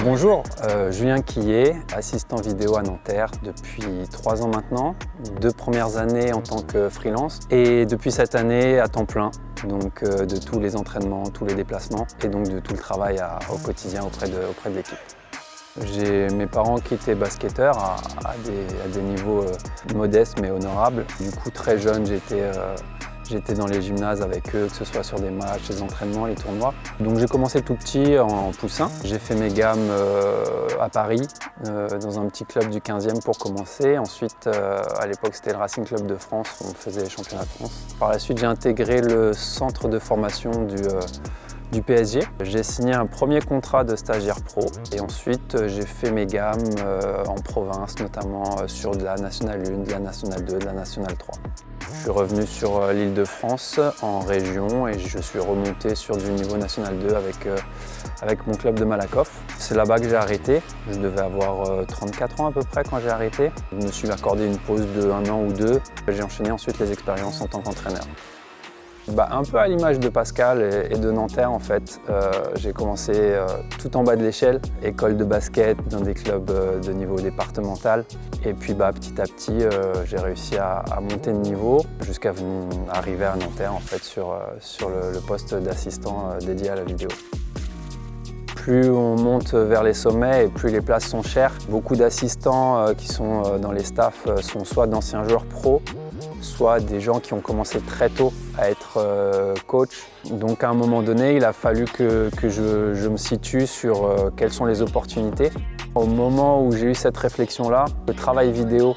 Bonjour, Julien Quillet, assistant vidéo à Nanterre depuis 3 ans maintenant, 2 premières années en tant que freelance et depuis cette année à temps plein, donc de tous les entraînements, tous les déplacements et donc de tout le travail au quotidien auprès de l'équipe. J'ai mes parents qui étaient basketteurs à des niveaux modestes mais honorables. Du coup très jeune j'étais dans les gymnases avec eux, que ce soit sur des matchs, des entraînements, les tournois. Donc j'ai commencé tout petit en poussin. J'ai fait mes gammes à Paris, dans un petit club du 15e pour commencer. Ensuite, à l'époque, c'était le Racing Club de France, on faisait les championnats de France. Par la suite, j'ai intégré le centre de formation du PSG. J'ai signé un premier contrat de stagiaire pro et ensuite j'ai fait mes gammes en province, notamment sur de la Nationale 1, de la Nationale 2, de la Nationale 3. Je suis revenu sur l'Île-de-France en région et je suis remonté sur du niveau National 2 avec mon club de Malakoff. C'est là-bas que j'ai arrêté. Je devais avoir 34 ans à peu près quand j'ai arrêté. Je me suis accordé une pause de 1 an ou 2. J'ai enchaîné ensuite les expériences en tant qu'entraîneur. Un peu à l'image de Pascal et de Nanterre en fait. J'ai commencé tout en bas de l'échelle, école de basket dans des clubs de niveau départemental. Et puis petit à petit, j'ai réussi à monter de niveau jusqu'à arriver à Nanterre en fait sur le poste d'assistant dédié à la vidéo. Plus on monte vers les sommets et plus les places sont chères. Beaucoup d'assistants qui sont dans les staffs sont soit d'anciens joueurs pros, soit des gens qui ont commencé très tôt à être coach. Donc à un moment donné, il a fallu que je me situe sur quelles sont les opportunités. Au moment où j'ai eu cette réflexion-là, le travail vidéo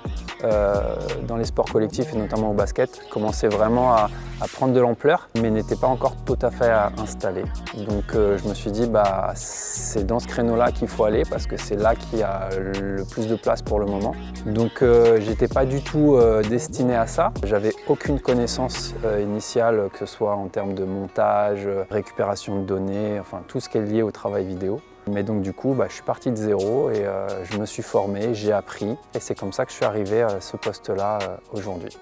dans les sports collectifs et notamment au basket commençait vraiment à prendre de l'ampleur, mais n'était pas encore tout à fait installé. Donc je me suis dit c'est dans ce créneau-là qu'il faut aller parce que c'est là qu'il y a le plus de place pour le moment. Donc j'étais pas du tout destiné à ça. J'avais aucune connaissance initiale, que ce soit en termes de montage, récupération de données, enfin tout ce qui est lié au travail vidéo. Mais donc du coup, je suis parti de zéro et je me suis formé, j'ai appris et c'est comme ça que je suis arrivé à ce poste-là aujourd'hui.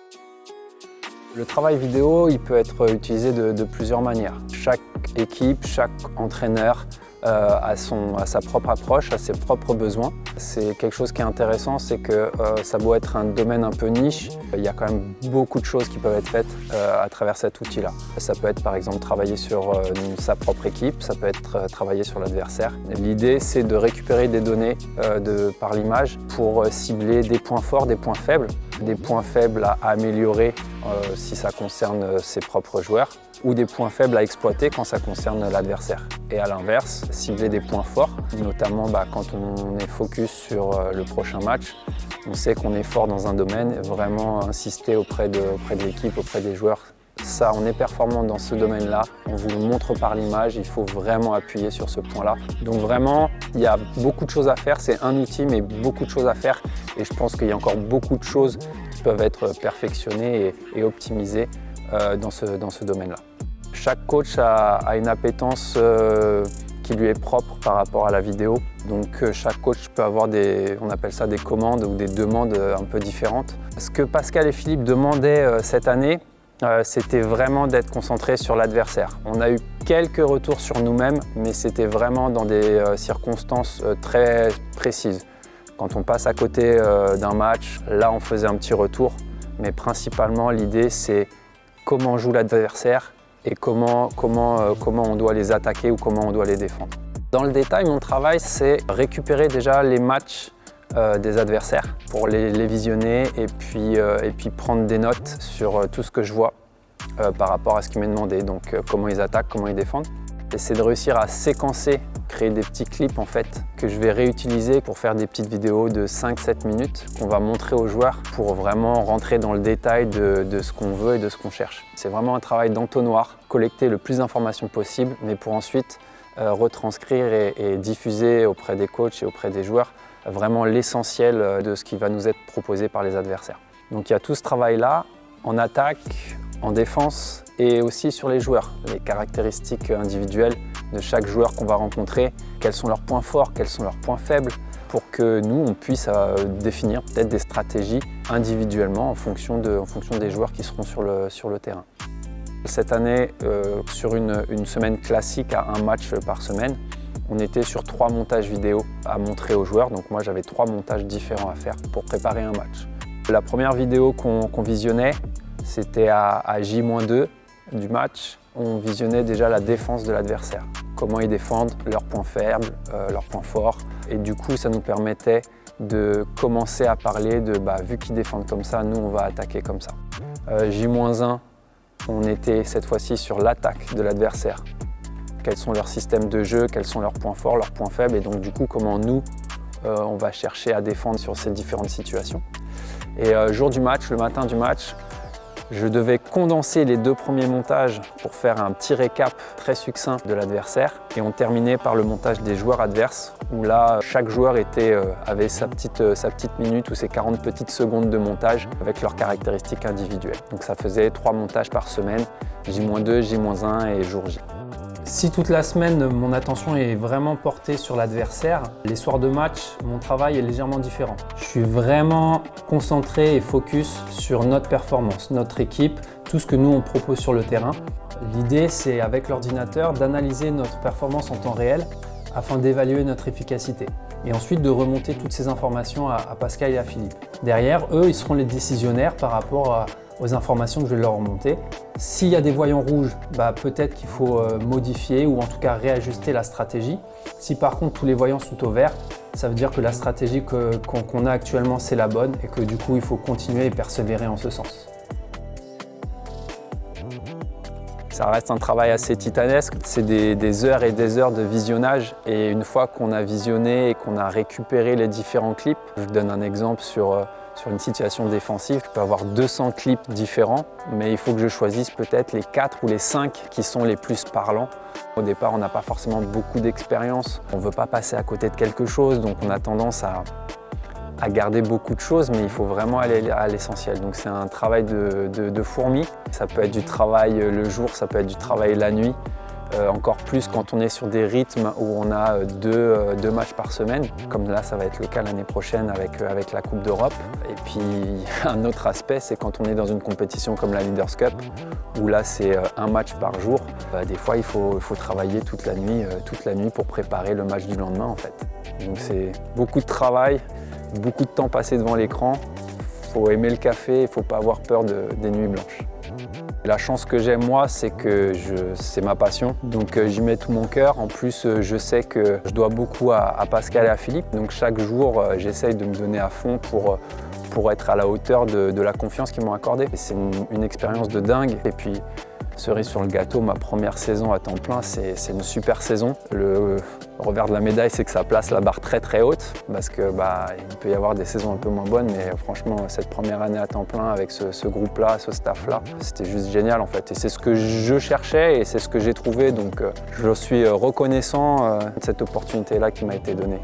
Le travail vidéo, il peut être utilisé de plusieurs manières. Chaque équipe, chaque entraîneur a sa propre approche, a ses propres besoins. C'est quelque chose qui est intéressant, c'est que ça doit être un domaine un peu niche. Il y a quand même beaucoup de choses qui peuvent être faites à travers cet outil-là. Ça peut être par exemple travailler sur sa propre équipe, ça peut être travailler sur l'adversaire. L'idée, c'est de récupérer des données par l'image pour cibler des points forts, des points faibles à améliorer si ça concerne ses propres joueurs, ou des points faibles à exploiter quand ça concerne l'adversaire. Et à l'inverse, cibler des points forts, notamment quand on est focus sur le prochain match, on sait qu'on est fort dans un domaine, vraiment insister auprès de l'équipe, auprès des joueurs. Ça, on est performant dans ce domaine-là, on vous le montre par l'image, il faut vraiment appuyer sur ce point-là. Donc vraiment, il y a beaucoup de choses à faire, c'est un outil mais beaucoup de choses à faire et je pense qu'il y a encore beaucoup de choses qui peuvent être perfectionnées et optimisées dans ce domaine-là. Chaque coach a une appétence qui lui est propre par rapport à la vidéo. Donc chaque coach peut avoir on appelle ça des commandes ou des demandes un peu différentes. Ce que Pascal et Philippe demandaient cette année, c'était vraiment d'être concentré sur l'adversaire. On a eu quelques retours sur nous-mêmes, mais c'était vraiment dans des circonstances très précises. Quand on passe à côté d'un match, là on faisait un petit retour, mais principalement l'idée c'est comment joue l'adversaire et comment on doit les attaquer ou comment on doit les défendre. Dans le détail, mon travail c'est récupérer déjà les matchs des adversaires pour les visionner et puis prendre des notes sur tout ce que je vois par rapport à ce qui m'est demandé, donc comment ils attaquent, comment ils défendent. C'est de réussir à séquencer, créer des petits clips en fait que je vais réutiliser pour faire des petites vidéos de 5-7 minutes qu'on va montrer aux joueurs pour vraiment rentrer dans le détail de ce qu'on veut et de ce qu'on cherche. C'est vraiment un travail d'entonnoir, collecter le plus d'informations possible mais pour ensuite retranscrire et diffuser auprès des coachs et auprès des joueurs vraiment l'essentiel de ce qui va nous être proposé par les adversaires. Donc il y a tout ce travail-là en attaque, en défense et aussi sur les joueurs, les caractéristiques individuelles de chaque joueur qu'on va rencontrer, quels sont leurs points forts, quels sont leurs points faibles, pour que nous, on puisse définir peut-être des stratégies individuellement en fonction des joueurs qui seront sur le terrain. Cette année, sur une semaine classique à un match par semaine, On était sur 3 montages vidéo à montrer aux joueurs, donc moi j'avais 3 montages différents à faire pour préparer un match. La première vidéo qu'on visionnait, c'était à J-2 du match. On visionnait déjà la défense de l'adversaire, comment ils défendent, leurs points faibles, leurs points forts. Et du coup, ça nous permettait de commencer à parler de vu qu'ils défendent comme ça, nous on va attaquer comme ça. J-1, on était cette fois-ci sur l'attaque de l'adversaire. Quels sont leurs systèmes de jeu, quels sont leurs points forts, leurs points faibles, et donc du coup comment nous on va chercher à défendre sur ces différentes situations. Et jour du match, le matin du match, je devais condenser les 2 premiers montages pour faire un petit récap très succinct de l'adversaire. Et on terminait par le montage des joueurs adverses, où là, chaque joueur avait sa petite minute ou ses 40 petites secondes de montage avec leurs caractéristiques individuelles. Donc ça faisait 3 montages par semaine, J-2, J-1 et jour J. Si toute la semaine, mon attention est vraiment portée sur l'adversaire, les soirs de match, mon travail est légèrement différent. Je suis vraiment concentré et focus sur notre performance, notre équipe, tout ce que nous on propose sur le terrain. L'idée, c'est avec l'ordinateur d'analyser notre performance en temps réel afin d'évaluer notre efficacité et ensuite de remonter toutes ces informations à Pascal et à Philippe. Derrière, eux, ils seront les décisionnaires par rapport aux informations que je vais leur remonter. S'il y a des voyants rouges, peut-être qu'il faut modifier ou en tout cas réajuster la stratégie. Si par contre tous les voyants sont au vert, ça veut dire que la stratégie qu'on a actuellement c'est la bonne et que du coup il faut continuer et persévérer en ce sens. Ça reste un travail assez titanesque, c'est des heures et des heures de visionnage et une fois qu'on a visionné et qu'on a récupéré les différents clips, je vous donne un exemple sur une situation défensive, je peux avoir 200 clips différents, mais il faut que je choisisse peut-être les 4 ou les 5 qui sont les plus parlants. Au départ, on n'a pas forcément beaucoup d'expérience, on ne veut pas passer à côté de quelque chose, donc on a tendance à garder beaucoup de choses, mais il faut vraiment aller à l'essentiel. Donc c'est un travail de fourmi. Ça peut être du travail le jour, ça peut être du travail la nuit. Encore plus quand on est sur des rythmes où on a deux matchs par semaine, comme là ça va être le cas l'année prochaine avec la Coupe d'Europe. Et puis un autre aspect, c'est quand on est dans une compétition comme la Leaders Cup, où là c'est un match par jour. Des fois il faut travailler toute la nuit pour préparer le match du lendemain en fait. Donc c'est beaucoup de travail, beaucoup de temps passé devant l'écran. Il faut aimer le café, il ne faut pas avoir peur des nuits blanches. La chance que j'ai moi, c'est que c'est ma passion, donc j'y mets tout mon cœur. En plus, je sais que je dois beaucoup à Pascal et à Philippe, donc chaque jour, j'essaye de me donner à fond pour être à la hauteur de la confiance qu'ils m'ont accordée. C'est une expérience de dingue. Et puis, cerise sur le gâteau, ma première saison à temps plein, c'est une super saison. Le revers de la médaille, c'est que ça place la barre très très haute parce que il peut y avoir des saisons un peu moins bonnes, mais franchement, cette première année à temps plein avec ce groupe-là, ce staff-là, c'était juste génial en fait. Et c'est ce que je cherchais et c'est ce que j'ai trouvé, donc je suis reconnaissant de cette opportunité-là qui m'a été donnée.